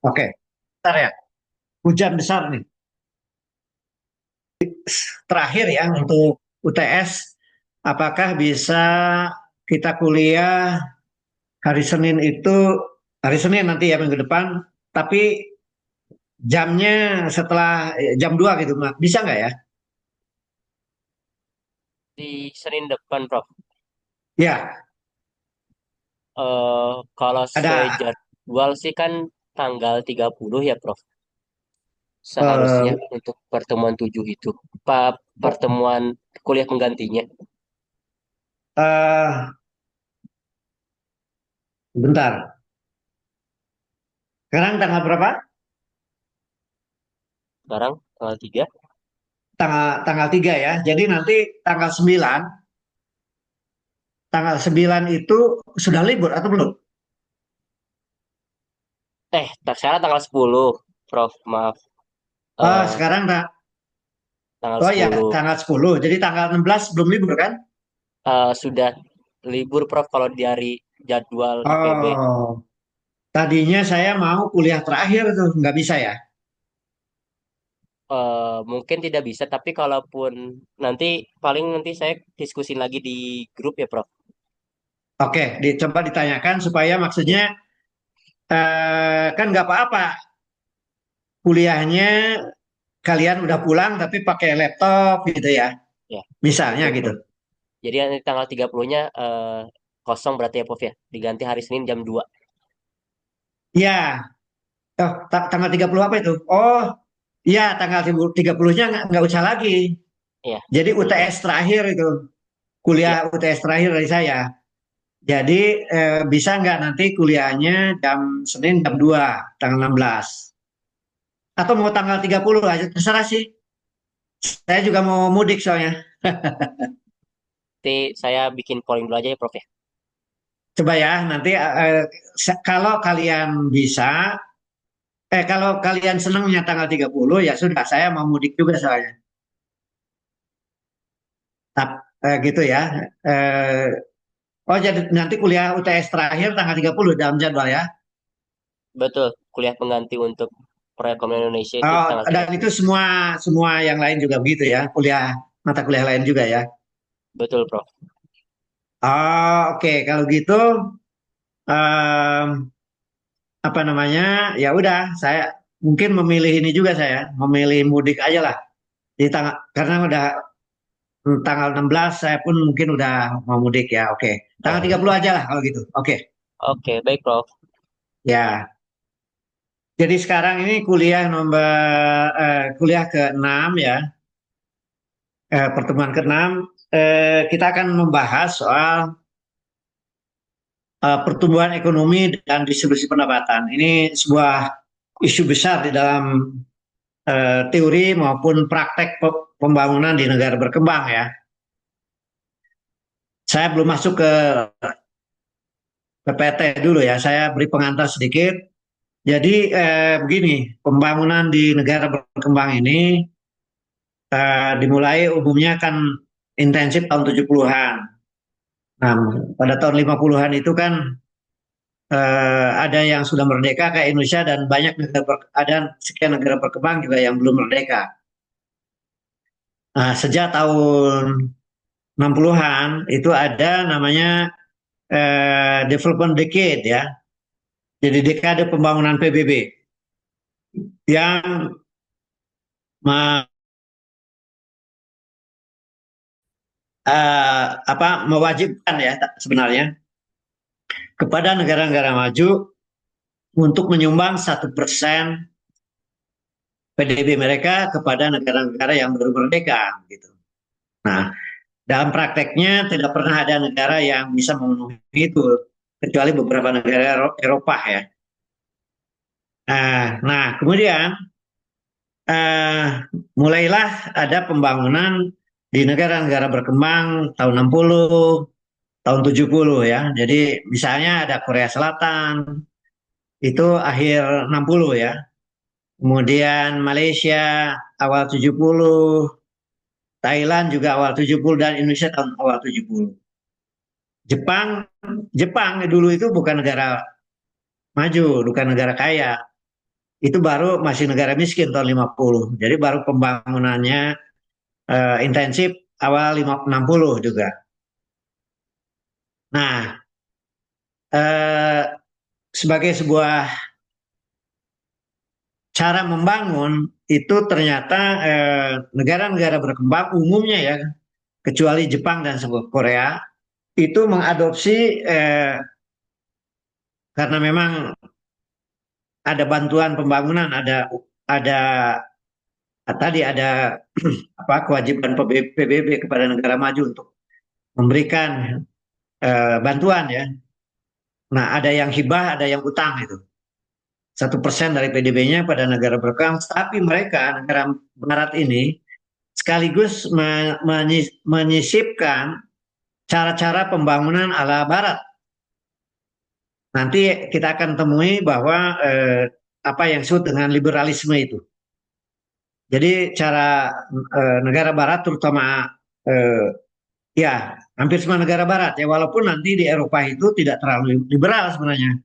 Oke, bentar ya. Hujan besar nih. Terakhir ya untuk UTS, apakah bisa kita kuliah hari Senin itu, hari Senin nanti ya minggu depan, tapi jamnya setelah jam 2 gitu, Mak. Bisa nggak ya? Di Senin depan, Prof. Ya, Kalau sesuai ada jadwal sih kan tanggal 30 ya, Prof. Seharusnya eh, untuk pertemuan 7 itu. Pertemuan kuliah penggantinya. eh, bentar. Sekarang tanggal berapa? Sekarang tanggal 3. Tanggal 3 ya. Jadi nanti tanggal 9, tanggal 9 itu sudah libur atau belum? Sekarang tanggal 10, Prof. Maaf. Oh, Eh, sekarang tanggal oh ya, 10. tanggal 10. Jadi tanggal 16 belum libur kan? Sudah libur, Prof, kalau dari jadwal IPB. Oh, tadinya saya mau kuliah terakhir tuh, nggak bisa ya? Mungkin tidak bisa, tapi kalaupun nanti paling nanti saya diskusi lagi di grup ya, Prof. Oke, dicoba ditanyakan supaya maksudnya kan nggak apa-apa kuliahnya kalian udah pulang tapi pakai laptop gitu ya, Ya, misalnya betul, gitu. Prof. Jadi nanti tanggal 30-nya kosong berarti ya, Prof ya. Diganti hari Senin jam 2. Ya, oh, tanggal 30 apa itu? Oh, iya tanggal 30-nya nggak usah lagi. Iya, Jadi betul, Prof. UTS terakhir itu, Iya. kuliah UTS terakhir dari saya. Jadi bisa nggak nanti kuliahnya jam Senin jam 2 tanggal 16. Atau mau tanggal 30 aja, terserah sih. Saya juga mau mudik soalnya. Nanti saya bikin polling dulu aja ya, Prof ya. Coba ya, nanti kalau kalian bisa, kalau kalian senangnya tanggal 30 ya sudah, saya mau mudik juga soalnya. Gitu ya. Eh, oh, jadi nanti kuliah UTS terakhir tanggal 30 dalam jadwal ya. Betul, kuliah pengganti untuk perekonomian Indonesia itu Oh, tanggal dan tiga itu puluh. semua semua yang lain juga begitu ya, mata kuliah lain juga ya. Betul, Prof. Oh, oke. Kalau gitu, em, apa namanya? Ya udah, saya mungkin memilih ini juga saya, memilih mudik aja lah. Di tanggal karena udah tanggal 16 saya pun mungkin udah mau mudik ya. Oke. Tanggal 30 aja lah kalau gitu. Oke. Oke, baik, Prof. Ya. Jadi sekarang ini kuliah ke-6 ya. Pertemuan ke-6 kita akan membahas soal pertumbuhan ekonomi dan distribusi pendapatan. Ini sebuah isu besar di dalam teori maupun praktek pembangunan di negara berkembang ya. Saya belum masuk ke PPT dulu ya. Saya beri pengantar sedikit. Jadi begini, pembangunan di negara berkembang ini dimulai umumnya kan intensif tahun 70-an. Nah, pada tahun 50-an itu kan ada yang sudah merdeka kayak Indonesia dan banyak ada sekian negara berkembang juga yang belum merdeka. Nah, sejak tahun 60-an itu ada namanya development decade ya. Jadi dekade pembangunan PBB yang me- mewajibkan ya sebenarnya kepada negara-negara maju untuk menyumbang 1% PDB mereka kepada negara-negara yang baru merdeka gitu. Nah, dalam prakteknya tidak pernah ada negara yang bisa memenuhi itu kecuali beberapa negara Eropa ya. Nah, kemudian eh, mulailah ada pembangunan di negara-negara berkembang tahun 60, tahun 70 ya. Jadi misalnya ada Korea Selatan itu akhir 60 ya. Kemudian Malaysia awal 70, Thailand juga awal 70 dan Indonesia tahun awal 70. Jepang Jepang dulu itu bukan negara maju, bukan negara kaya. itu baru masih negara miskin tahun 50. Jadi baru pembangunannya intensif awal 60 juga. Nah, eh, sebagai sebuah cara membangun itu ternyata negara-negara berkembang umumnya ya, kecuali Jepang dan Korea, itu mengadopsi karena memang ada bantuan pembangunan, ada tadi ada apa kewajiban PBB kepada negara maju untuk memberikan bantuan ya. Nah, ada yang hibah, ada yang utang itu. 1% dari PDB-nya pada negara berkembang, tapi mereka negara Barat ini sekaligus menyisipkan cara-cara pembangunan ala Barat. Nanti kita akan temui bahwa apa yang disebut dengan liberalisme itu. Jadi cara negara Barat terutama eh, ya hampir semua negara Barat ya walaupun nanti di Eropa itu tidak terlalu liberal sebenarnya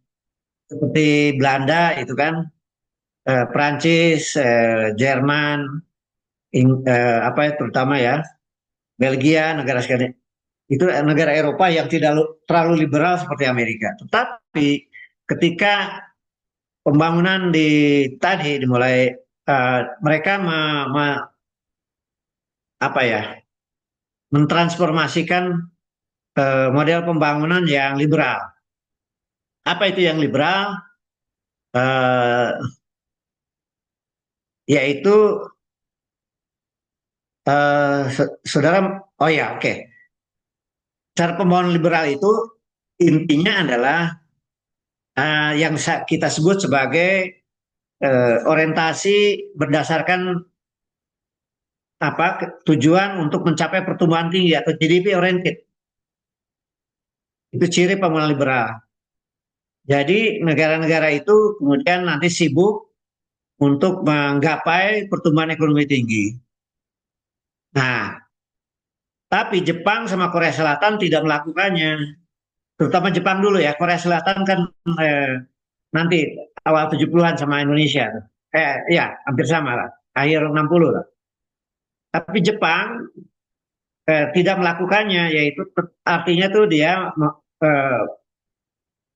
seperti Belanda itu kan Prancis, Jerman, apa ya terutama ya Belgia negara sekali itu negara Eropa yang tidak terlalu liberal seperti Amerika. Tetapi ketika pembangunan tadi dimulai mereka apa ya mentransformasikan model pembangunan yang liberal. Apa itu yang liberal? Eh, Yaitu saudara, oh ya oke. Okay. Cara pembangunan liberal itu intinya adalah yang kita sebut sebagai orientasi berdasarkan apa tujuan untuk mencapai pertumbuhan tinggi atau GDP oriented. Itu ciri pembangunan liberal. Jadi negara-negara itu kemudian nanti sibuk untuk menggapai pertumbuhan ekonomi tinggi. Nah, tapi Jepang sama Korea Selatan tidak melakukannya. Terutama Jepang dulu ya. Korea Selatan kan nanti awal 70-an sama Indonesia. Ya, hampir sama lah. Akhir 60 lah. Tapi Jepang tidak melakukannya, yaitu artinya tuh dia eh,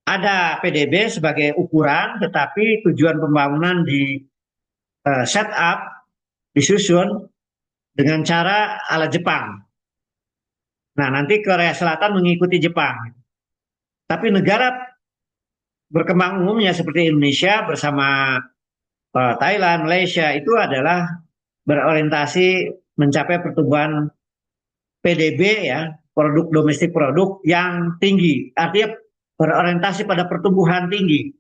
ada PDB sebagai ukuran, tetapi tujuan pembangunan di set up, disusun dengan cara ala Jepang. Nah, nanti Korea Selatan mengikuti Jepang. Tapi negara berkembang umumnya seperti Indonesia bersama Thailand, Malaysia itu adalah berorientasi mencapai pertumbuhan PDB ya, produk domestik produk yang tinggi. Artinya berorientasi pada pertumbuhan tinggi.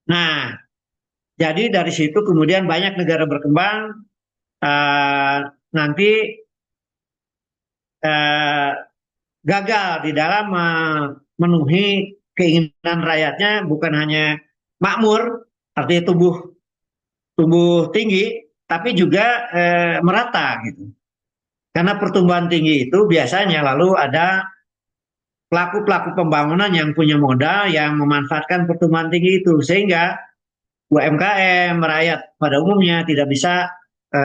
Nah, jadi dari situ kemudian banyak negara berkembang uh, nanti uh, gagal di dalam memenuhi keinginan rakyatnya bukan hanya makmur, artinya tumbuh tumbuh tinggi, tapi juga merata gitu. Karena pertumbuhan tinggi itu biasanya lalu ada pelaku-pelaku pembangunan yang punya modal yang memanfaatkan pertumbuhan tinggi itu sehingga UMKM rakyat pada umumnya tidak bisa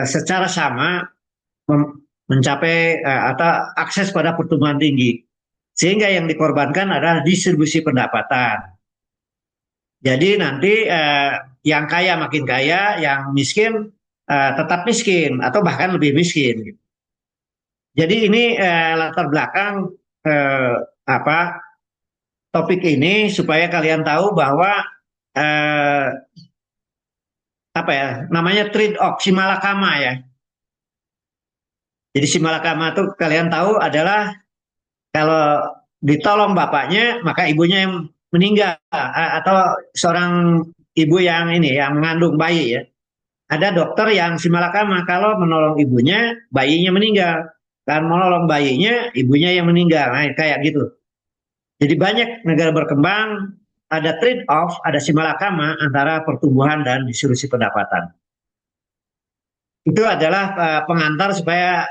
secara sama mencapai atau akses pada pertumbuhan tinggi sehingga yang dikorbankan adalah distribusi pendapatan. Jadi nanti yang kaya makin kaya, yang miskin tetap miskin atau bahkan lebih miskin. Jadi ini latar belakang eh, apa topik ini supaya kalian tahu bahwa eh, apa ya namanya trade off simalakama ya. Jadi simalakama itu kalian tahu adalah kalau ditolong bapaknya maka ibunya yang meninggal atau seorang ibu yang ini yang mengandung bayi ya. Ada dokter yang simalakama kalau menolong ibunya bayinya meninggal. Kan menolong bayinya ibunya yang meninggal. Nah, kayak gitu. Jadi banyak negara berkembang ada trade off, ada simalakama antara pertumbuhan dan distribusi pendapatan. Itu adalah pengantar supaya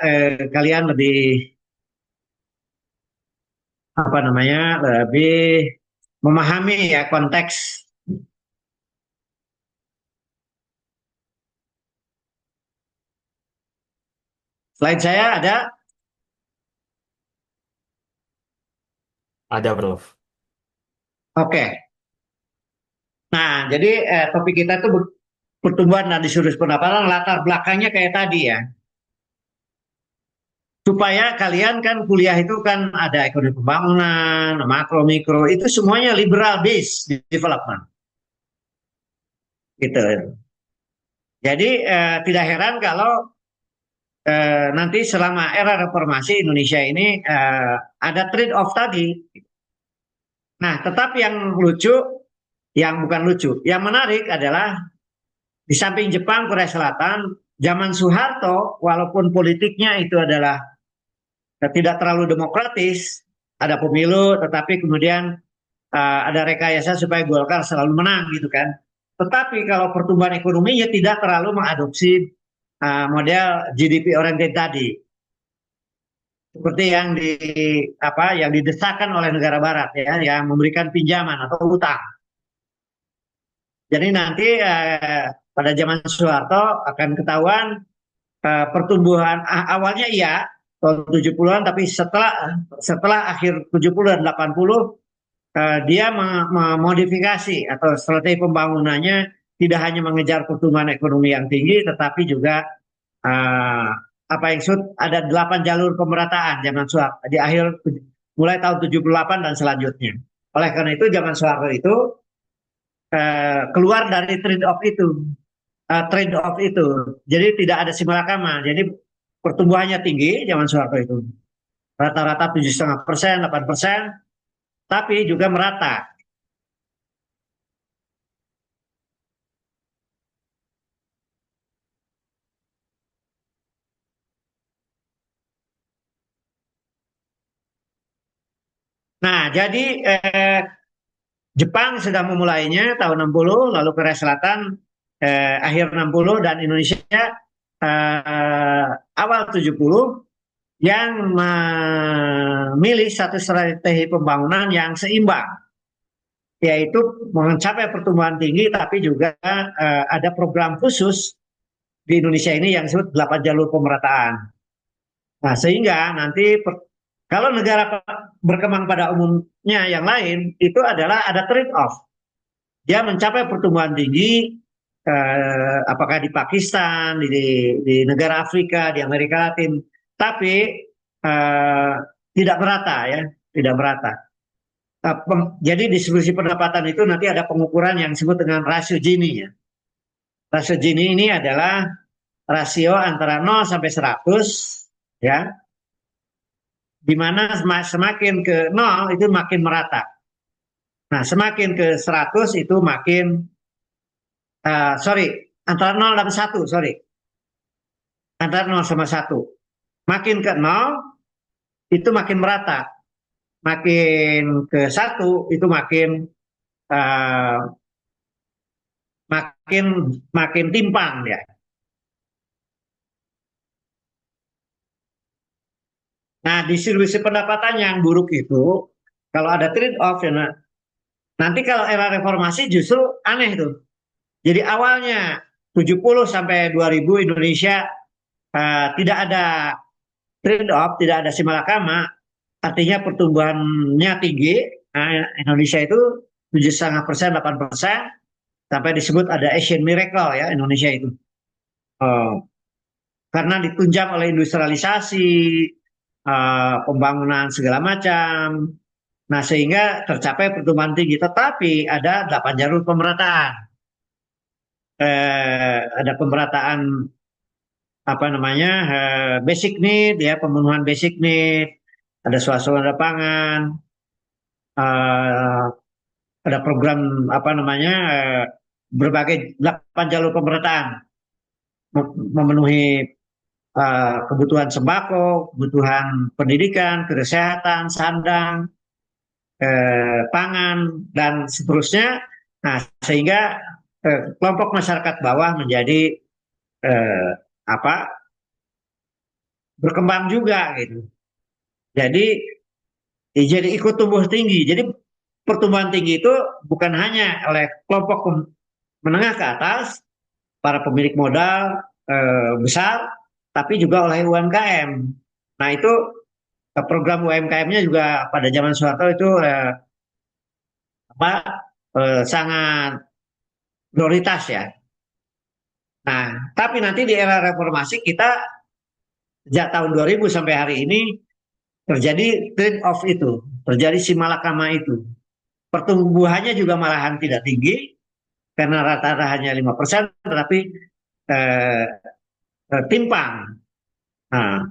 kalian lebih apa namanya lebih memahami ya konteks Selain saya ada. Ada, Prof. Oke. Nah, jadi topik kita itu pertumbuhan dan diskursus pendapatan latar belakangnya kayak tadi ya. Supaya kalian kan kuliah itu kan ada ekonomi pembangunan, makro mikro, itu semuanya liberal based development. Gitu. Jadi tidak heran kalau nanti selama era reformasi Indonesia ini ada trade off tadi. Nah, tetapi yang lucu, yang bukan lucu, yang menarik adalah di samping Jepang, Korea Selatan, zaman Soeharto, walaupun politiknya itu adalah tidak terlalu demokratis, ada pemilu, tetapi kemudian ada rekayasa supaya Golkar selalu menang gitu kan. Tetapi kalau pertumbuhan ekonominya tidak terlalu mengadopsi model GDP oriented tadi, seperti yang yang didesakkan oleh negara Barat ya, yang memberikan pinjaman atau utang. Jadi nanti pada zaman Soeharto akan ketahuan pertumbuhan awalnya iya tahun 70-an, tapi setelah akhir 70 dan 80 dia memodifikasi atau strategi pembangunannya tidak hanya mengejar pertumbuhan ekonomi yang tinggi, tetapi juga uh, apa yang disebut ada 8 jalur pemerataan zaman Soeharto di akhir mulai tahun 78 dan selanjutnya. Oleh karena itu zaman Soeharto itu keluar dari trade off itu. Jadi tidak ada simalakama. Jadi pertumbuhannya tinggi zaman Soeharto itu. Rata-rata 7,5%, 8%, tapi juga merata. Nah, jadi Jepang sudah memulainya tahun 60, lalu Korea Selatan akhir 60 dan Indonesia awal 70 yang memilih satu strategi pembangunan yang seimbang, yaitu mencapai pertumbuhan tinggi tapi juga ada program khusus di Indonesia ini yang disebut 8 jalur pemerataan. Nah, sehingga nanti kalau negara berkembang pada umumnya yang lain itu adalah ada trade off. Dia mencapai pertumbuhan tinggi, apakah di Pakistan, di negara Afrika, di Amerika Latin, tapi eh, tidak merata ya, tidak merata. Jadi distribusi pendapatan itu nanti ada pengukuran yang disebut dengan rasio Gini ya. Rasio Gini ini adalah rasio antara 0 sampai 100 ya, di mana semakin ke 0 itu makin merata. Nah, semakin ke 100 itu makin antara 0 dan 1, antara 0 sama 1. Makin ke 0 itu makin merata. Makin ke 1 itu uh, makin makin timpang ya. Nah, distribusi pendapatan yang buruk itu kalau ada trade off ya, nanti kalau era reformasi justru aneh tuh. Jadi awalnya 70 sampai 2000 Indonesia tidak ada trade off, tidak ada simalakama, artinya pertumbuhannya tinggi. Nah, Indonesia itu 7,5%, 8%, sampai disebut ada Asian Miracle ya Indonesia itu. Karena ditunjang oleh industrialisasi, pembangunan segala macam. Nah, sehingga tercapai pertumbuhan tinggi. Tetapi ada 8 jalur pemerataan. Ada pemerataan apa namanya basic need ya, pemenuhan basic need, ada swasembada pangan, ada program apa namanya berbagai 8 jalur pemerataan memenuhi kebutuhan sembako, kebutuhan pendidikan, kesehatan, sandang, pangan dan seterusnya. Nah, sehingga kelompok masyarakat bawah menjadi eh, apa berkembang juga gitu. Jadi jadi ikut tumbuh tinggi. Jadi pertumbuhan tinggi itu bukan hanya oleh kelompok menengah ke atas, para pemilik modal besar, tapi juga oleh UMKM. Nah itu program UMKM-nya juga pada zaman Soeharto itu apa, sangat prioritas ya. Nah, tapi nanti di era reformasi kita sejak tahun 2000 sampai hari ini terjadi trade off itu, terjadi si malakama itu. Pertumbuhannya juga malahan tidak tinggi karena rata-rata hanya 5%, tetapi eh, timpang. Nah,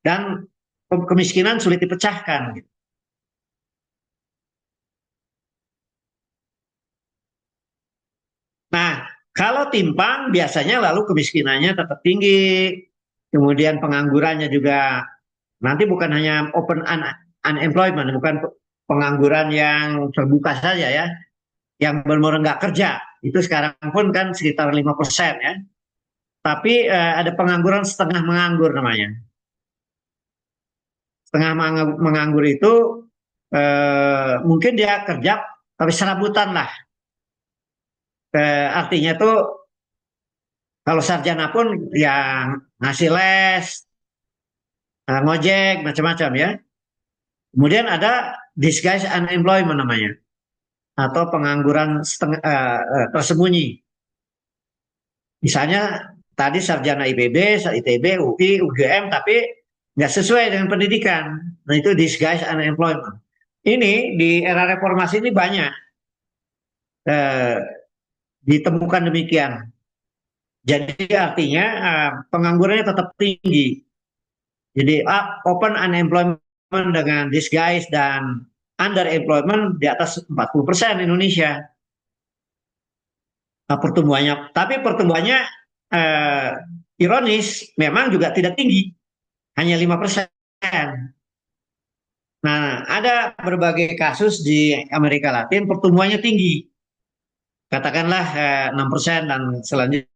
dan kemiskinan sulit dipecahkan. Nah, kalau timpang biasanya lalu kemiskinannya tetap tinggi, kemudian penganggurannya juga nanti bukan hanya unemployment, bukan pengangguran yang terbuka saja ya, yang benar-benar nggak kerja. Itu sekarang pun kan sekitar 5% ya. Tapi ada pengangguran setengah menganggur namanya. Setengah menganggur itu mungkin dia kerja tapi serabutan lah. Artinya tuh kalau sarjana pun yang ngasih les, ngojek, macam-macam ya. Kemudian ada disguise unemployment namanya, atau pengangguran tersembunyi. Misalnya tadi sarjana IPB, ITB, UI, UGM, tapi nggak sesuai dengan pendidikan. Nah itu disguise unemployment. Ini di era reformasi ini banyak eh, ditemukan demikian. Jadi artinya penganggurannya tetap tinggi. Jadi open unemployment dengan disguise dan underemployment di atas 40% Indonesia. Nah, pertumbuhannya, tapi pertumbuhannya eh, ironis, memang juga tidak tinggi, hanya 5%. Nah, ada berbagai kasus di Amerika Latin pertumbuhannya tinggi, katakanlah 6% dan selanjutnya.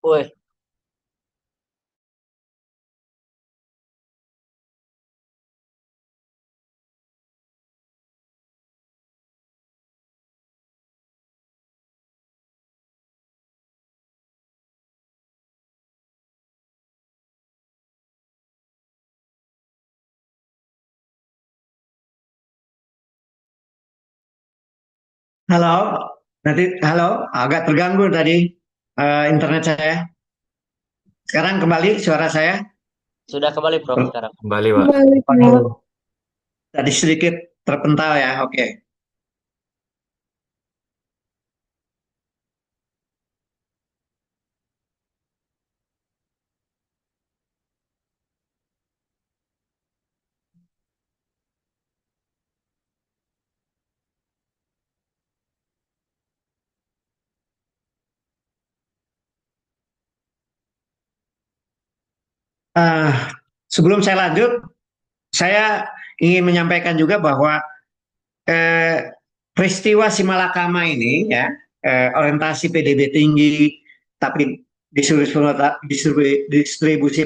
Woi, Halo, nanti halo, agak terganggu tadi internet saya. Sekarang kembali suara saya. sudah kembali Prof sekarang. Kembali, Pak. Kembali, Pak. Oh, tadi sedikit terpental ya, oke. Eh, Sebelum saya lanjut, saya ingin menyampaikan juga bahwa peristiwa Simalakama ini ya, orientasi PDB tinggi, tapi distribusi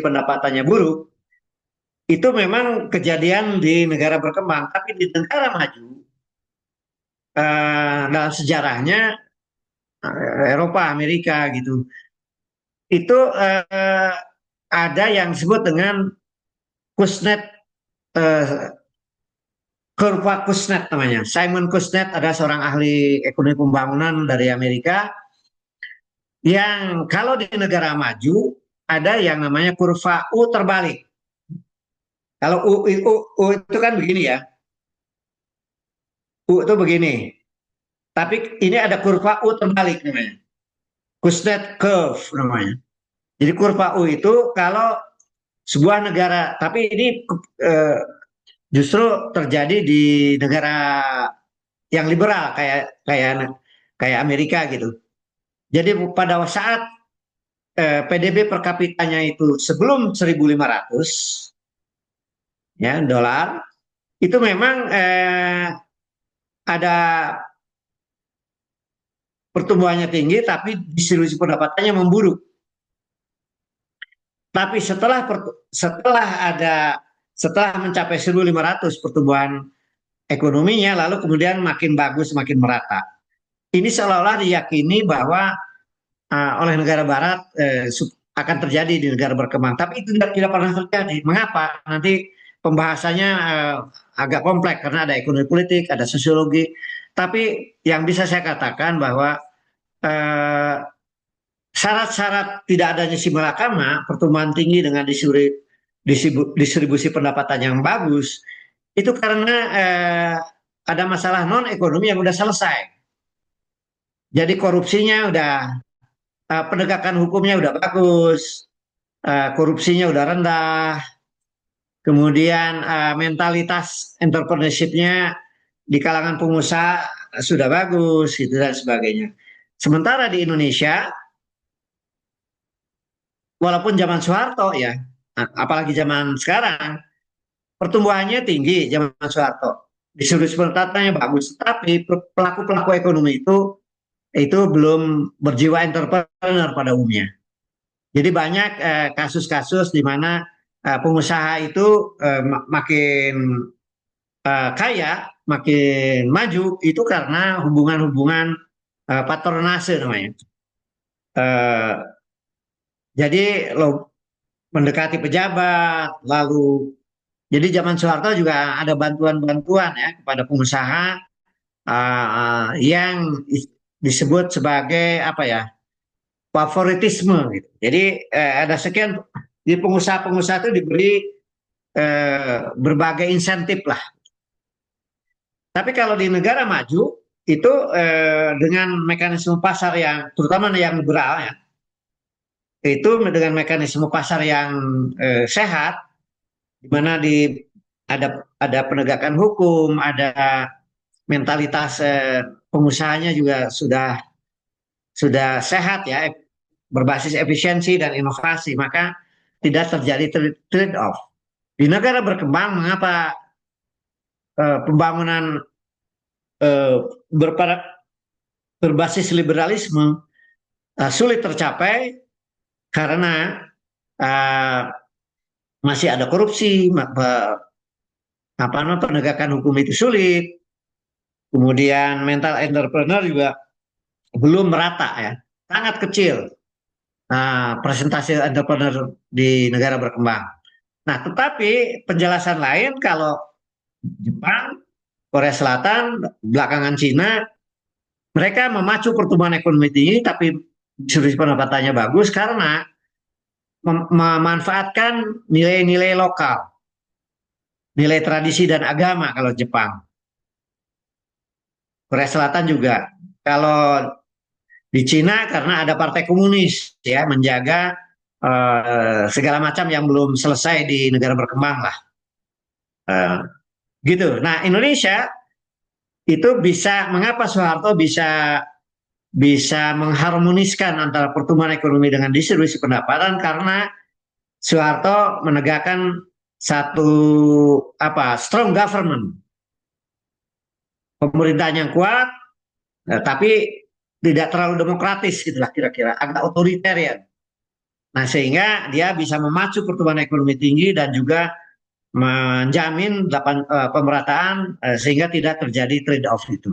pendapatannya buruk, itu memang kejadian di negara berkembang. Tapi di negara maju, dalam sejarahnya Eropa, Amerika gitu, itu ada yang disebut dengan Kuznets, eh, kurva Kuznets namanya. Simon Kuznets ada seorang ahli ekonomi pembangunan dari Amerika yang kalau di negara maju ada yang namanya kurva U terbalik. Kalau U itu kan begini ya, U itu begini. Tapi ini ada kurva U terbalik namanya. Kuznets curve namanya. Jadi kurva U itu kalau sebuah negara, tapi ini eh, justru terjadi di negara yang liberal kayak kayak kayak Amerika gitu. Jadi pada saat PDB per kapitanya itu sebelum 1.500 ya dolar, itu memang ada pertumbuhannya tinggi tapi distribusi pendapatannya memburuk. Tapi setelah mencapai 1.500 pertumbuhan ekonominya, lalu kemudian makin bagus, makin merata. Ini seolah-olah diyakini bahwa oleh negara Barat akan terjadi di negara berkembang. Tapi itu tidak pernah terjadi. Mengapa? Nanti pembahasannya agak kompleks karena ada ekonomi politik, ada sosiologi. Tapi yang bisa saya katakan bahwa eh, syarat-syarat tidak adanya simalakama, pertumbuhan tinggi dengan distribusi pendapatan yang bagus, itu karena ada masalah non ekonomi yang sudah selesai. Jadi korupsinya udah, penegakan hukumnya udah bagus, korupsinya udah rendah, kemudian mentalitas entrepreneurship-nya di kalangan pengusaha sudah bagus, gitu dan sebagainya. Sementara di Indonesia, walaupun zaman Soeharto ya, apalagi zaman sekarang, pertumbuhannya tinggi zaman Soeharto, distribusi pendapatannya bagus, tapi pelaku-pelaku ekonomi itu belum berjiwa entrepreneur pada umumnya. Jadi banyak kasus-kasus di mana pengusaha itu makin kaya, makin maju itu karena hubungan-hubungan patronase namanya. Uh, jadi lo mendekati pejabat, lalu jadi zaman Soeharto juga ada bantuan-bantuan ya kepada pengusaha yang disebut sebagai apa ya, favoritisme gitu. Jadi ada sekian di pengusaha-pengusaha itu diberi berbagai insentif lah. Tapi kalau di negara maju itu dengan mekanisme pasar yang terutama yang liberal ya, itu dengan mekanisme pasar yang sehat, di mana ada penegakan hukum, ada mentalitas pengusahanya juga sudah sehat ya, berbasis efisiensi dan inovasi, maka tidak terjadi trade off. Di negara berkembang, mengapa pembangunan eh, berbasis liberalisme sulit tercapai karena uh, masih ada korupsi, apa namanya, penegakan hukum itu sulit, kemudian mental entrepreneur juga belum merata ya, sangat kecil presentasi entrepreneur di negara berkembang. Nah, tetapi penjelasan lain kalau Jepang, Korea Selatan, belakangan Cina, mereka memacu pertumbuhan ekonomi tinggi, tapi distribusi pendapatannya bagus karena memanfaatkan nilai-nilai lokal, nilai tradisi dan agama kalau Jepang. Korea Selatan juga. Kalau di Cina karena ada partai komunis ya menjaga segala macam yang belum selesai di negara berkembang lah. Uh, gitu. Nah, Indonesia itu bisa, mengapa Soeharto bisa bisa mengharmoniskan antara pertumbuhan ekonomi dengan distribusi pendapatan karena Soeharto menegakkan satu apa, strong government, pemerintahan yang kuat, tapi tidak terlalu demokratis gitulah kira-kira, agak otoritarian. Nah, sehingga dia bisa memacu pertumbuhan ekonomi tinggi dan juga menjamin pemerataan sehingga tidak terjadi trade off itu.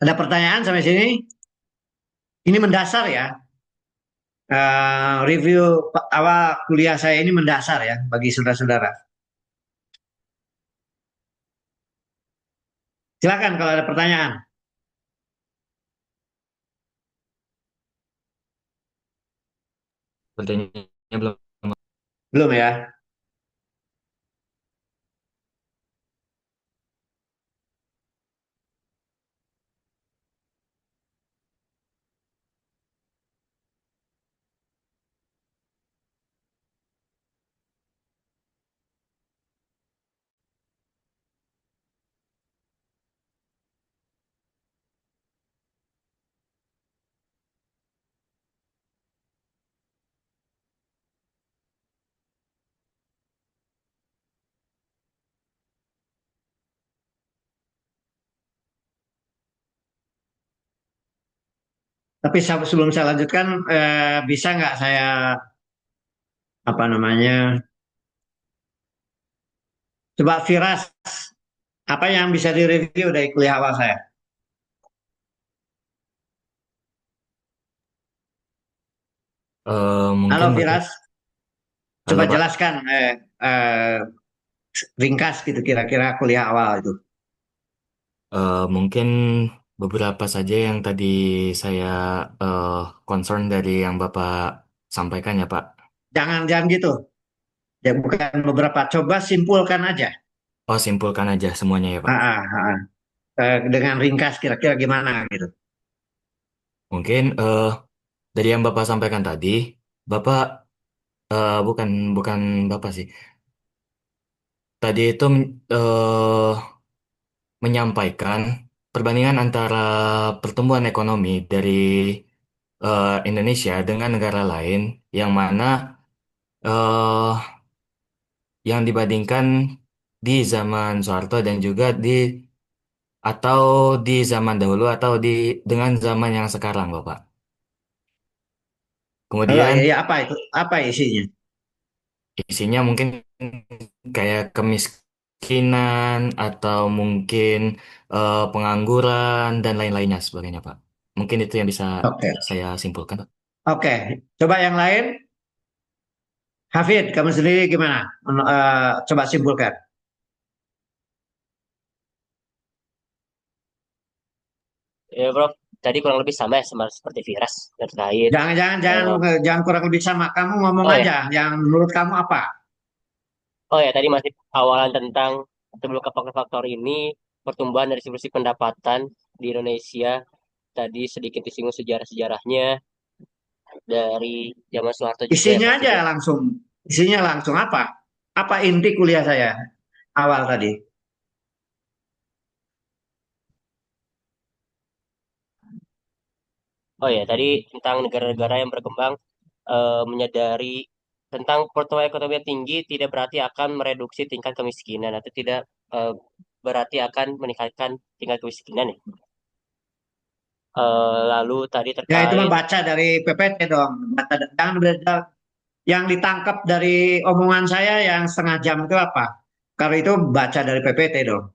Ada pertanyaan sampai sini? Ini mendasar ya. Review awal kuliah saya ini mendasar ya bagi saudara-saudara. Silakan kalau ada pertanyaan. Pertanyaannya belum. Belum ya? Tapi sebelum saya lanjutkan, bisa nggak saya apa namanya? Coba Firas, apa yang bisa direview dari kuliah awal saya? Mungkin Halo Bapak. Firas, coba Halo Pak. jelaskan ringkas gitu kira-kira kuliah awal itu. Mungkin beberapa saja yang tadi saya eh, concern dari yang Bapak sampaikan ya Pak. Jangan jangan gitu. Ya bukan beberapa, coba simpulkan aja. Oh, simpulkan aja semuanya ya Pak. Ah, ah, ah, ah. Dengan ringkas kira-kira gimana gitu. Mungkin dari yang Bapak sampaikan tadi, Bapak bukan bukan Bapak sih. Tadi itu menyampaikan perbandingan antara pertumbuhan ekonomi dari Indonesia dengan negara lain yang mana eh yang dibandingkan di zaman Soeharto dan juga di atau di zaman dahulu atau di dengan zaman yang sekarang, Bapak. Halo, ya, Kemudian ya apa itu? Apa isinya? isinya mungkin kayak kemiskinan atau mungkin pengangguran dan lain-lainnya sebagainya, Pak. Mungkin itu yang bisa Oke, saya simpulkan, Pak. oke. Coba yang lain. Hafid, kamu sendiri gimana? Coba simpulkan. Ya, Prof. Tadi kurang lebih sama ya sama seperti Viras terkait. Jangan, jangan, jangan, eh, jangan kurang lebih sama. Kamu ngomong oh ya, aja. Yang menurut kamu apa? oh ya tadi masih awalan tentang sebelum ke faktor-faktor ini pertumbuhan dari distribusi pendapatan di Indonesia. Tadi sedikit disinggung sejarah-sejarahnya dari zaman Soeharto juga ya Isinya Prof aja ya. langsung. Isinya langsung apa? Apa inti kuliah saya awal tadi? Oh ya tadi tentang negara-negara yang berkembang menyadari tentang pertumbuhan ekonomi yang tinggi tidak berarti akan mereduksi tingkat kemiskinan atau tidak eh, berarti akan meningkatkan tingkat kemiskinan ya. Lalu tadi Ya itu mah terkait baca dari PPT dong. Jangan beda. Yang ditangkap dari omongan saya yang setengah jam itu apa? Kalau itu baca dari PPT dong.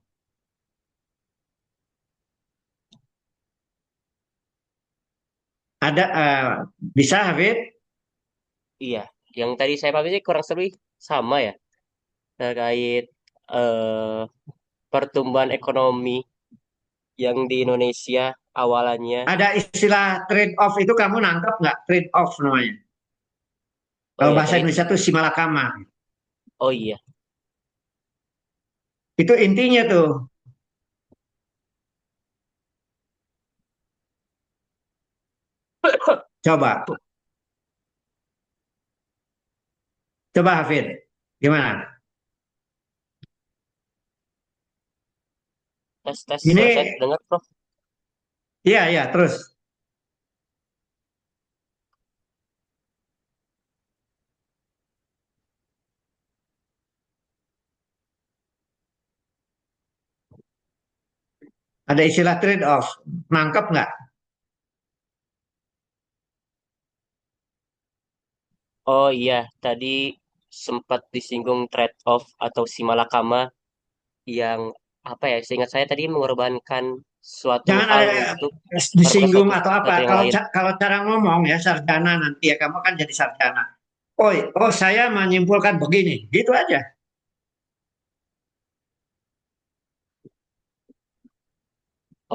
Ada bisa Hafid? iya, yang tadi saya pahami sih kurang lebih sama ya terkait eh, pertumbuhan ekonomi yang di Indonesia awalannya. Ada istilah trade off itu kamu nangkep nggak? Trade off namanya. Oh Kalau ya bahasa tadi, Indonesia itu simalakama. oh iya, Itu intinya tuh. Coba, coba Hafid. Gimana? tes tes suara saya Ini, dengar Prof. iya, iya, terus. Ada istilah trade off. Nangkep nggak? Oh iya, tadi sempat disinggung trade-off atau simalakama yang apa ya? Seingat saya tadi mengorbankan suatu Jangan hal ada untuk mendapatkan disinggung suatu atau apa. sesuatu yang Kalau lain. kalau cara ngomong ya sarjana nanti ya kamu kan jadi sarjana. Oh, oh saya menyimpulkan begini, gitu aja.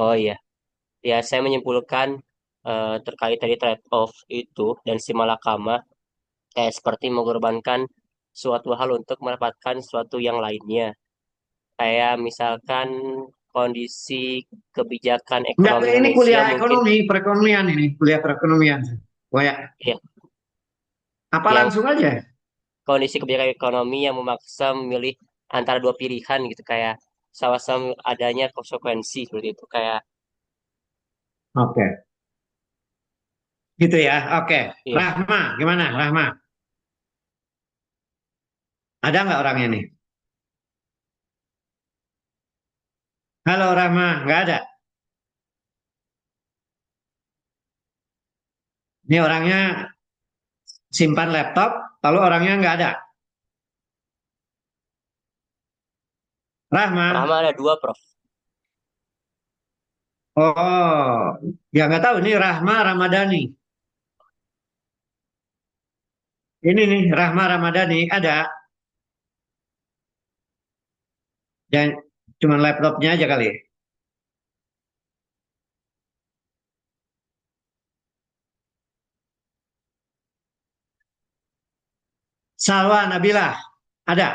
Oh iya, ya saya menyimpulkan terkait tadi trade-off itu dan simalakama kayak seperti mengorbankan suatu hal untuk mendapatkan suatu yang lainnya. Kayak misalkan kondisi kebijakan Enggak, ekonomi ini Indonesia kuliah mungkin ekonomi, perekonomian ini, kuliah perekonomian. Oh ya, ya apa yang langsung aja? kondisi kebijakan ekonomi yang memaksa memilih antara dua pilihan gitu kayak sama-sama adanya konsekuensi seperti itu kayak Oke, gitu ya. Oke, iya. Rahma, gimana Rahma? Ada nggak orangnya nih? Halo Rahma, nggak ada. Ini orangnya simpan laptop, lalu orangnya nggak ada. Rahma, Rahma ada dua, Prof. oh, ya nggak tahu. Ini Rahma Ramadhani. Ini nih Rahma Ramadhani ada. Dan cuman laptopnya aja kali. Salwa Nabila, ada.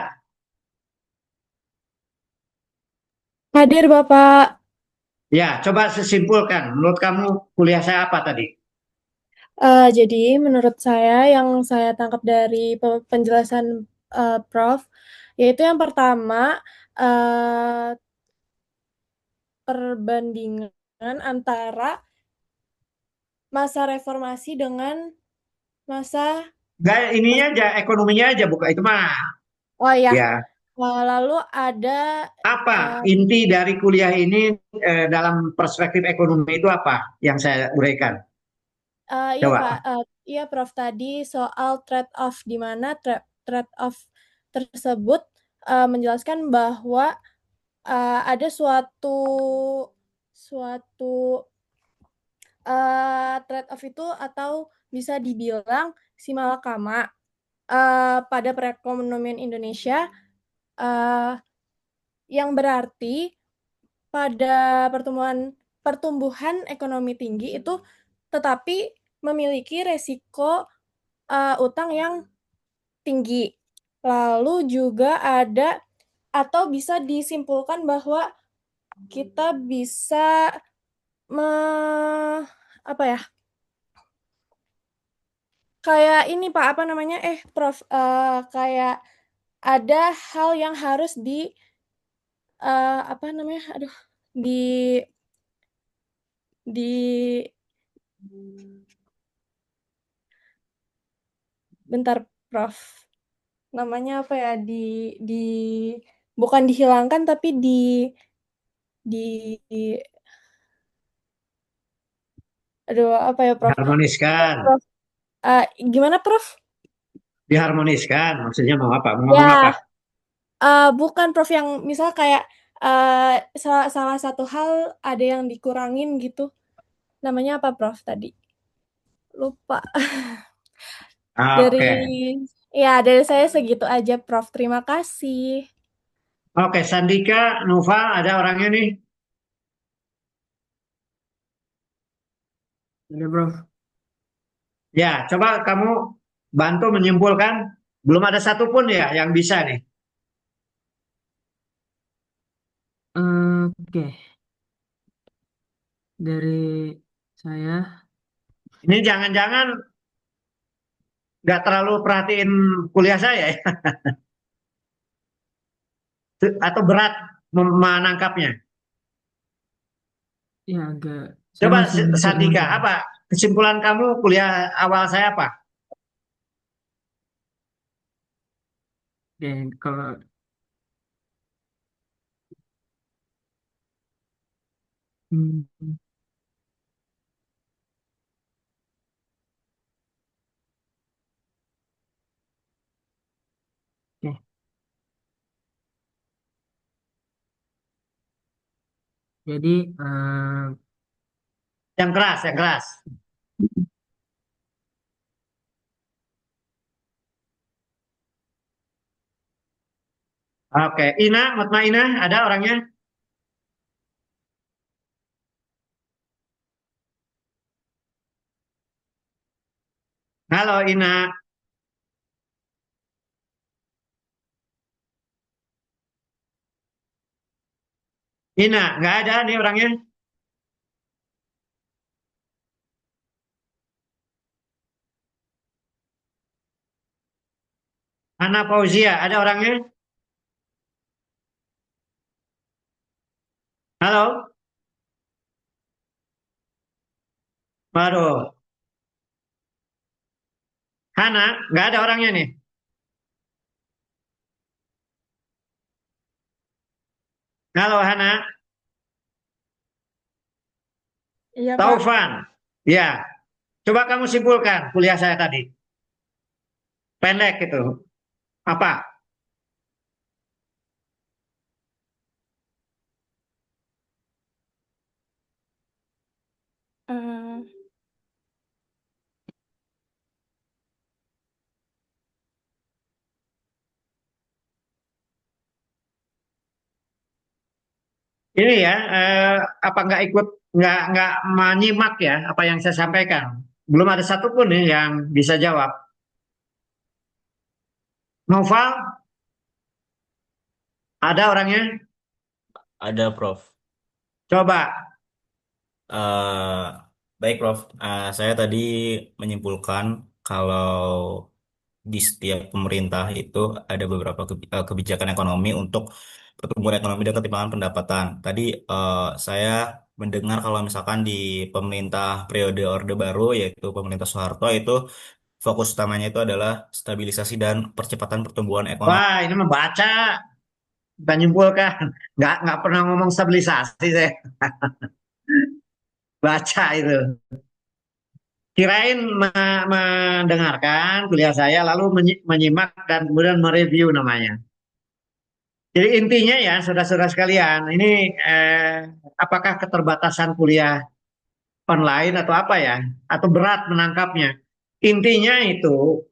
Hadir Bapak. Ya, coba sesimpulkan. Menurut kamu kuliah saya apa tadi? Jadi menurut saya yang saya tangkap dari penjelasan Prof, yaitu yang pertama eh, perbandingan antara masa reformasi dengan masa Gak ininya masa aja, ekonominya aja buka itu mah. oh ya, Ya, lalu ada apa eh, inti dari kuliah ini dalam perspektif ekonomi itu apa yang saya uraikan? iya Pak, Coba. iya Prof tadi soal trade off di mana trade off tersebut menjelaskan bahwa ada suatu trade off itu atau bisa dibilang si malakama pada perekonomian Indonesia uh, yang berarti pada pertumbuhan ekonomi tinggi itu tetapi memiliki resiko utang yang tinggi. Lalu juga ada atau bisa disimpulkan bahwa kita bisa me, apa ya? Kayak ini Pak, apa namanya? Prof, kayak ada hal yang harus apa namanya? Aduh, di di bentar Prof. Namanya apa ya? Di bukan dihilangkan tapi di aduh apa ya Prof? Diharmoniskan. Prof, eh, gimana Prof? Diharmoniskan. Maksudnya mau apa? Mau ngomong apa? Ya, bukan Prof yang misal kayak salah satu hal ada yang dikurangin gitu. Namanya apa Prof tadi? Lupa. Dari Oke. dari saya segitu aja Prof. Terima kasih. Oke, Sandika, Nova, ada orangnya nih. Ada, Bro. Ya, coba kamu bantu menyimpulkan. Belum ada satupun ya yang bisa nih. Oke, dari saya, Ini jangan-jangan nggak terlalu perhatiin kuliah saya ya? Atau berat menangkapnya. ya agak, saya Coba masih belajar Sandika, juga. apa kesimpulan kamu kuliah awal saya apa? Dan kalau Hmm, oke. Jadi Yang keras, yang keras. Oke, Ina, Mutmainah, ada orangnya? Halo, Ina. Ina, nggak ada nih orangnya. Hana Fauzia, ada orangnya? Halo? Waduh, Hana, nggak ada orangnya nih. Halo, Hana. Iya, Pak. Taufan. Ya, coba kamu simpulkan kuliah saya tadi. Pendek itu. Apa? Eee, Ini ya, apa nggak ikut, nggak menyimak ya apa yang saya sampaikan. Belum ada satupun nih yang bisa jawab. Noval, ada orangnya? Ada, Prof. Coba. Eh, baik, Prof. Saya tadi menyimpulkan kalau di setiap pemerintah itu ada beberapa kebijakan ekonomi untuk pertumbuhan ekonomi dan ketimpangan pendapatan. Tadi saya mendengar kalau misalkan di pemerintah periode Orde Baru, yaitu pemerintah Soeharto, itu fokus utamanya itu adalah stabilisasi dan percepatan pertumbuhan ekonomi. Wah, ini membaca, bukan nyimpulkan. Nggak pernah ngomong stabilisasi saya. Baca itu. Kirain mendengarkan kuliah saya, lalu menyimak dan kemudian mereview namanya. Jadi intinya ya, saudara-saudara sekalian, ini apakah keterbatasan kuliah online atau apa ya, atau berat menangkapnya? Intinya itu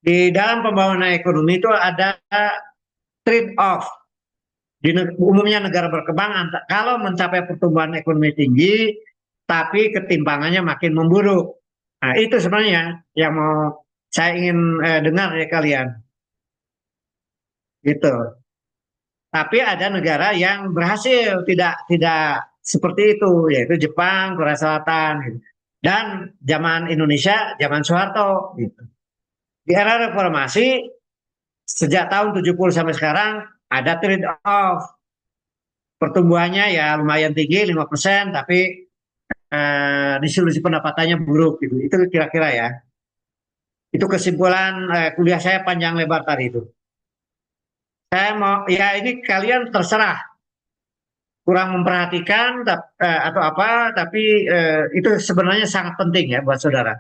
di dalam pembangunan ekonomi itu ada trade off. Umumnya negara berkembang kalau mencapai pertumbuhan ekonomi tinggi, tapi ketimpangannya makin memburuk. Nah, itu sebenarnya yang mau saya ingin dengar dari kalian. Gitu. Tapi ada negara yang berhasil tidak seperti itu, yaitu Jepang, Korea Selatan, gitu. Dan zaman Indonesia, zaman Soeharto, gitu. Di era reformasi sejak tahun 70 sampai sekarang ada trade off. Pertumbuhannya ya lumayan tinggi 5%, tapi distribusi pendapatannya buruk gitu. Itu kira-kira ya. Itu kesimpulan kuliah saya panjang lebar tadi itu. Saya mau ya ini kalian terserah kurang memperhatikan atau apa, tapi itu sebenarnya sangat penting ya buat saudara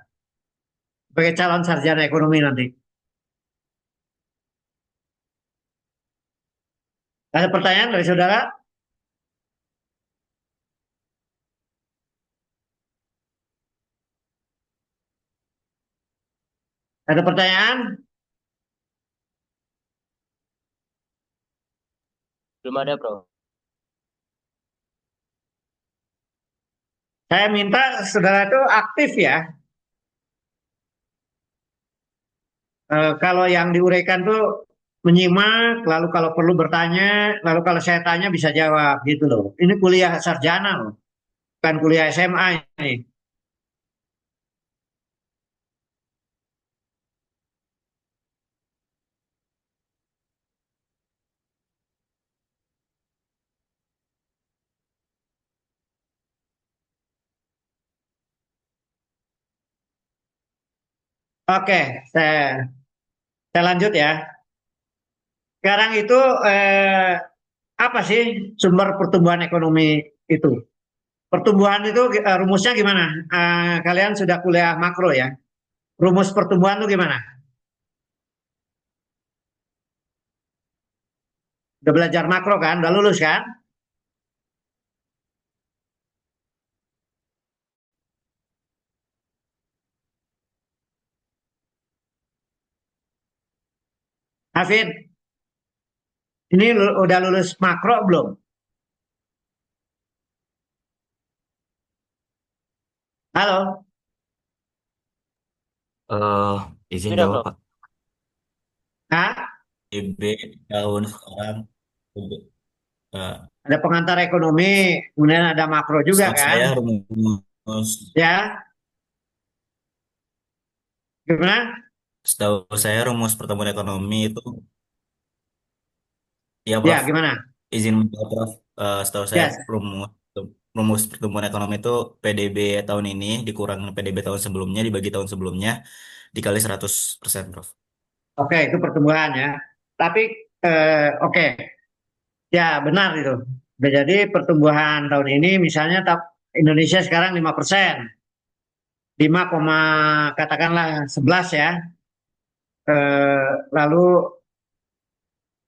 sebagai calon sarjana ekonomi nanti. Ada pertanyaan dari saudara? Ada pertanyaan? Belum ada, Prof. Saya minta saudara itu aktif ya. Kalau yang diuraikan tuh menyimak, lalu kalau perlu bertanya, lalu kalau saya tanya bisa jawab gitu loh. Ini kuliah sarjana loh, bukan kuliah SMA ini. Oke, saya lanjut ya. Sekarang itu Apa sih sumber pertumbuhan ekonomi itu? Pertumbuhan itu rumusnya gimana? Kalian sudah kuliah makro ya. Rumus pertumbuhan itu gimana? Udah belajar makro kan? Udah lulus kan? Hafid, ini udah lulus makro belum? Halo? Eh, izin Sudah, jawab, Prof. Pak. Hah? PDB tahun sekarang, eh, Ada pengantar ekonomi, kemudian ada makro juga setahu kan? saya rumus Ya, gimana? setahu saya rumus pertumbuhan ekonomi itu, ya Ya, Prof, gimana? izin menjawab Prof. Setahu saya Ya, rumus rumus pertumbuhan ekonomi itu PDB tahun ini dikurangin PDB tahun sebelumnya dibagi tahun sebelumnya dikali 100%, Prof. oke, itu pertumbuhan ya. Tapi, oke, ya benar itu. Jadi pertumbuhan tahun ini misalnya Indonesia sekarang 5%, 5, katakanlah 11 ya. Lalu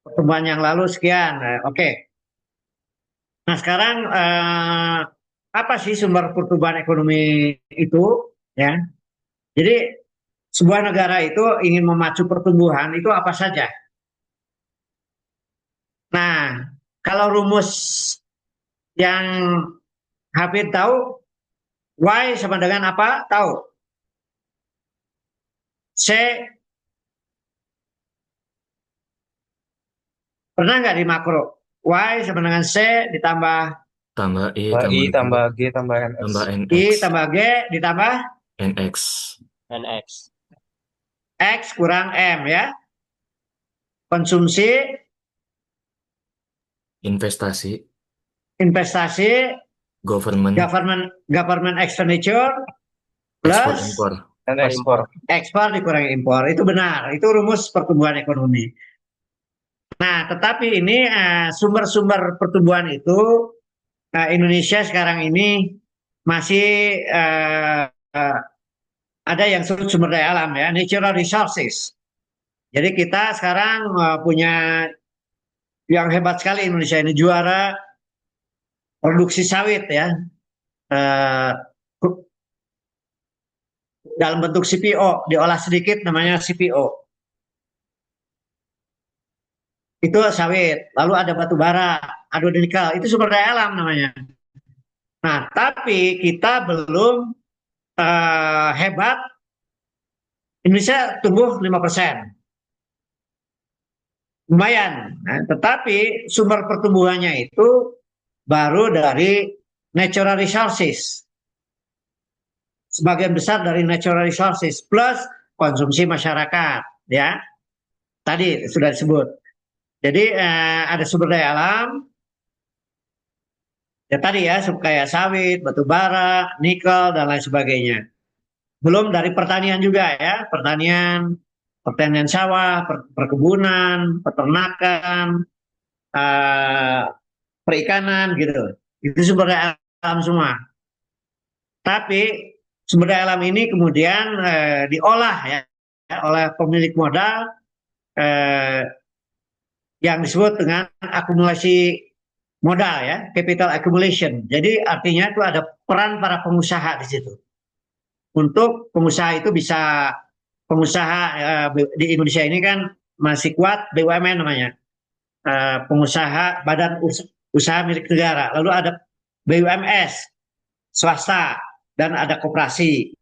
pertumbuhan yang lalu sekian. Oke. Nah sekarang apa sih sumber pertumbuhan ekonomi itu? Ya. Jadi sebuah negara itu ingin memacu pertumbuhan itu apa saja? Nah, kalau rumus yang Hafid tahu, Y sama dengan apa? Tahu. C, pernah nggak di makro? Y sama dengan C ditambah Tambah I, I tambah G, tambah G tambah NX. tambah I NX, tambah G ditambah NX, Dan X. X kurang M ya. Konsumsi, investasi, investasi, government, government expenditure ekspor plus impor. Dan Ekspor. ekspor. ekspor dikurangi impor. Itu benar. Itu rumus pertumbuhan ekonomi. Nah, tetapi ini sumber-sumber pertumbuhan itu Indonesia sekarang ini masih ada yang disebut sumber daya alam ya, natural resources. Jadi kita sekarang punya yang hebat sekali Indonesia ini juara produksi sawit ya. Eh, dalam bentuk CPO, diolah sedikit namanya CPO. Itu sawit, lalu ada batu bara, ada nikel, itu sumber daya alam namanya. Nah, tapi kita belum hebat. Indonesia tumbuh 5%. Lumayan. Nah, tetapi sumber pertumbuhannya itu baru dari natural resources. Sebagian besar dari natural resources plus konsumsi masyarakat, ya. Tadi sudah disebut. Jadi ada sumber daya alam, ya tadi ya, kayak sawit, batu bara, nikel dan lain sebagainya. Belum dari pertanian juga ya, pertanian sawah, perkebunan, peternakan, eh, perikanan gitu. Itu sumber daya alam semua. Tapi sumber daya alam ini kemudian diolah ya oleh pemilik modal eh, yang disebut dengan akumulasi modal ya, capital accumulation. Jadi artinya itu ada peran para pengusaha di situ. Untuk pengusaha itu bisa pengusaha di Indonesia ini kan masih kuat BUMN namanya. Pengusaha badan usaha milik negara. Lalu ada BUMS swasta dan ada koperasi.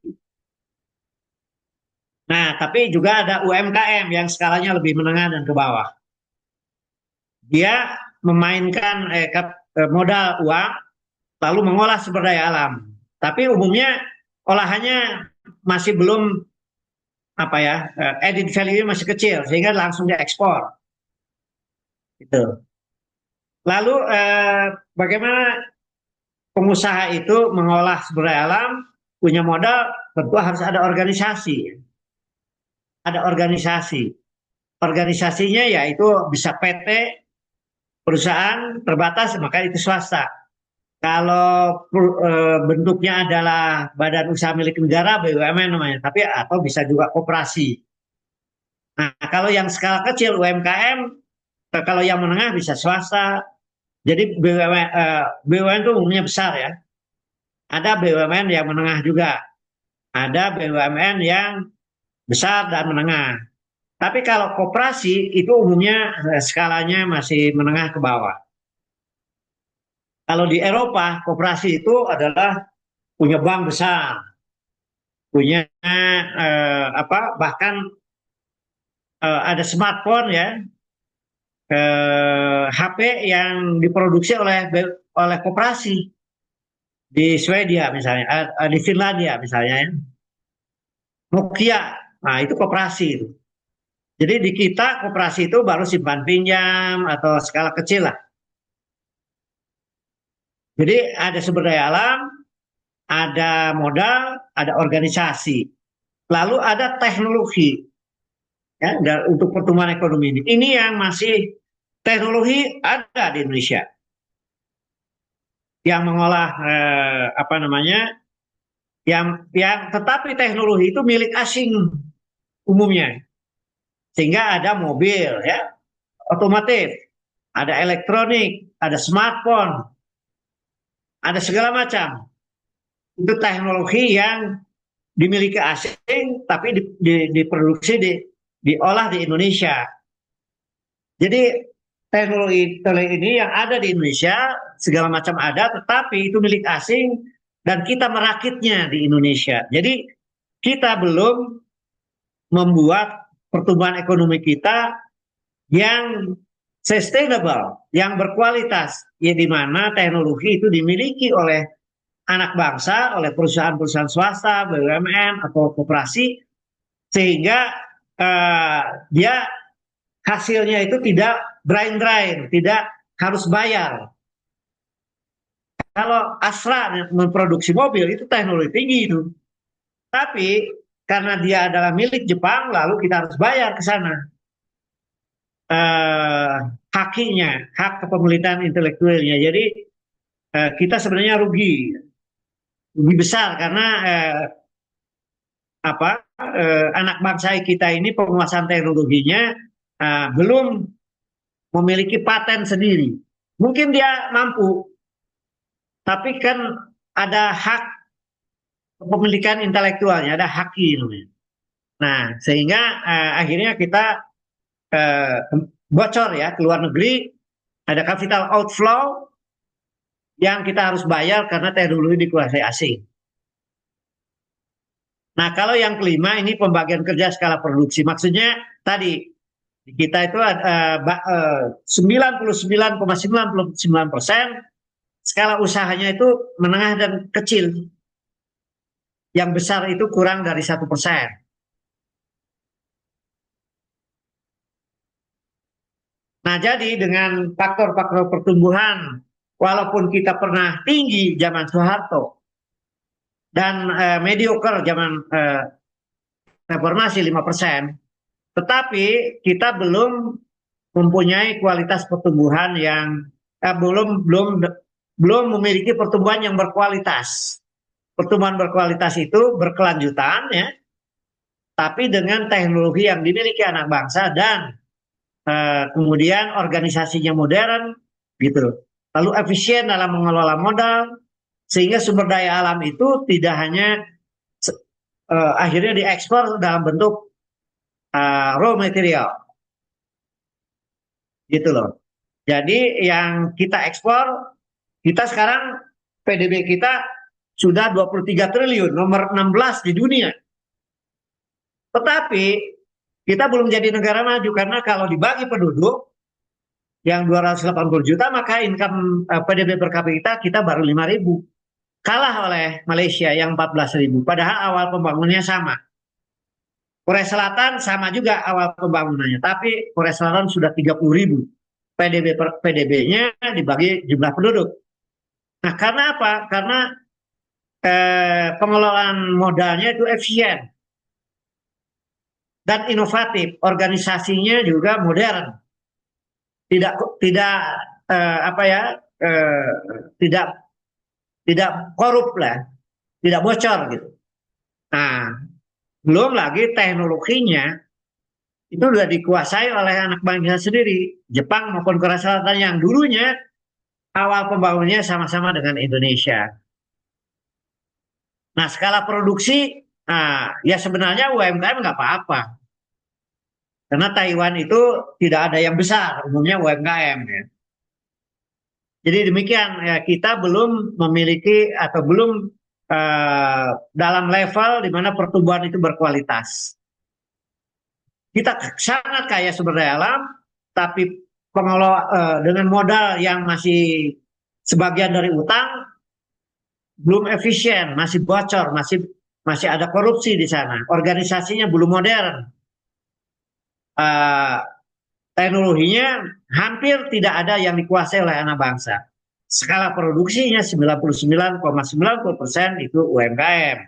Nah, tapi juga ada UMKM yang skalanya lebih menengah dan ke bawah. Dia memainkan modal uang lalu mengolah sumber daya alam. Tapi umumnya olahannya masih belum apa ya, added value masih kecil sehingga langsung diekspor. Gitu. Lalu bagaimana pengusaha itu mengolah sumber daya alam, punya modal, tentu harus ada organisasi. Ada organisasi. Organisasinya yaitu bisa PT, perusahaan terbatas maka itu swasta. Kalau bentuknya adalah badan usaha milik negara, BUMN namanya, tapi atau bisa juga koperasi. Nah, kalau yang skala kecil UMKM, kalau yang menengah bisa swasta. Jadi BUMN itu umumnya besar ya. Ada BUMN yang menengah juga. Ada BUMN yang besar dan menengah. Tapi kalau koperasi itu umumnya skalanya masih menengah ke bawah. Kalau di Eropa, koperasi itu adalah punya bank besar, punya bahkan ada smartphone ya, HP yang diproduksi oleh koperasi di Swedia misalnya, di Finlandia misalnya ya. Nokia, nah itu koperasi itu. Jadi di kita koperasi itu baru simpan pinjam atau skala kecil lah. Jadi ada sumber daya alam, ada modal, ada organisasi, lalu ada teknologi ya untuk pertumbuhan ekonomi ini. Ini yang masih teknologi ada di Indonesia yang mengolah yang tetapi teknologi itu milik asing umumnya, sehingga ada mobil ya otomotif, ada elektronik, ada smartphone, ada segala macam. Itu teknologi yang dimiliki asing tapi diproduksi diolah di Indonesia. Jadi teknologi ini yang ada di Indonesia segala macam ada, tetapi itu milik asing dan kita merakitnya di Indonesia. Jadi kita belum membuat pertumbuhan ekonomi kita yang sustainable, yang berkualitas, ya di mana teknologi itu dimiliki oleh anak bangsa, oleh perusahaan-perusahaan swasta, BUMN atau koperasi, sehingga dia hasilnya itu tidak drain, tidak harus bayar. Kalau Astra memproduksi mobil itu teknologi tinggi itu, tapi karena dia adalah milik Jepang, lalu kita harus bayar ke sana hakinya, hak kepemilikan intelektualnya. Jadi kita sebenarnya rugi besar karena anak bangsa kita ini penguasaan teknologinya belum memiliki paten sendiri. Mungkin dia mampu, tapi kan ada hak kepemilikan intelektualnya, ada haki namanya. Nah, sehingga akhirnya kita bocor ya ke luar negeri, ada capital outflow yang kita harus bayar karena teknologi dikuasai asing. Nah, kalau yang kelima ini pembagian kerja skala produksi. Maksudnya tadi kita itu 99,99% skala usahanya itu menengah dan kecil. Yang besar itu kurang dari 1%. Nah, jadi dengan faktor-faktor pertumbuhan, walaupun kita pernah tinggi zaman Soeharto dan mediocre zaman reformasi 5%, tetapi kita belum mempunyai kualitas pertumbuhan yang belum memiliki pertumbuhan yang berkualitas. Pertumbuhan berkualitas itu berkelanjutan ya, tapi dengan teknologi yang dimiliki anak bangsa dan kemudian organisasinya modern gitu. Lalu efisien dalam mengelola modal sehingga sumber daya alam itu tidak hanya akhirnya diekspor dalam bentuk raw material. Gitu loh. Jadi yang kita ekspor, kita sekarang PDB kita sudah 23 triliun, nomor 16 di dunia. Tetapi kita belum jadi negara maju karena kalau dibagi penduduk yang 280 juta maka income PDB per kapita kita baru 5.000. Kalah oleh Malaysia yang 14.000. Padahal awal pembangunannya sama. Korea Selatan sama juga awal pembangunannya, tapi Korea Selatan sudah 30.000. PDB-nya dibagi jumlah penduduk. Nah, karena apa? Karena pengelolaan modalnya itu efisien dan inovatif, organisasinya juga modern, tidak apa ya eh, tidak tidak korup lah, tidak bocor gitu. Nah, belum lagi teknologinya itu sudah dikuasai oleh anak bangsa sendiri, Jepang maupun Korea Selatan yang dulunya awal pembangunannya sama-sama dengan Indonesia. Nah, skala produksi, ya sebenarnya UMKM nggak apa-apa. Karena Taiwan itu tidak ada yang besar, umumnya UMKM ya. Jadi demikian, ya, kita belum memiliki atau belum dalam level di mana pertumbuhan itu berkualitas. Kita sangat kaya sumber daya alam, tapi pengelola dengan modal yang masih sebagian dari utang, belum efisien, masih bocor, masih ada korupsi di sana. Organisasinya belum modern. Uh, Teknologinya hampir tidak ada yang dikuasai oleh anak bangsa. Skala produksinya 99,90% itu UMKM.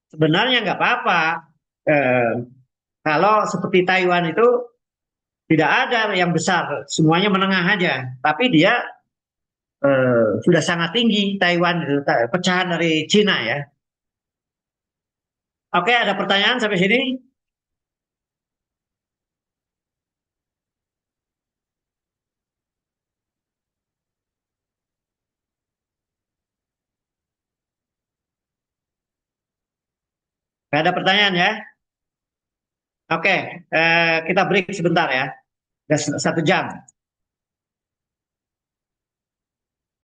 Sebenarnya nggak apa-apa. Kalau seperti Taiwan itu tidak ada yang besar, semuanya menengah aja. Tapi dia sudah sangat tinggi Taiwan, pecahan dari Cina ya. Oke, ada pertanyaan sampai sini? Gak ada pertanyaan ya? Oke, kita break sebentar ya. Udah 1 jam.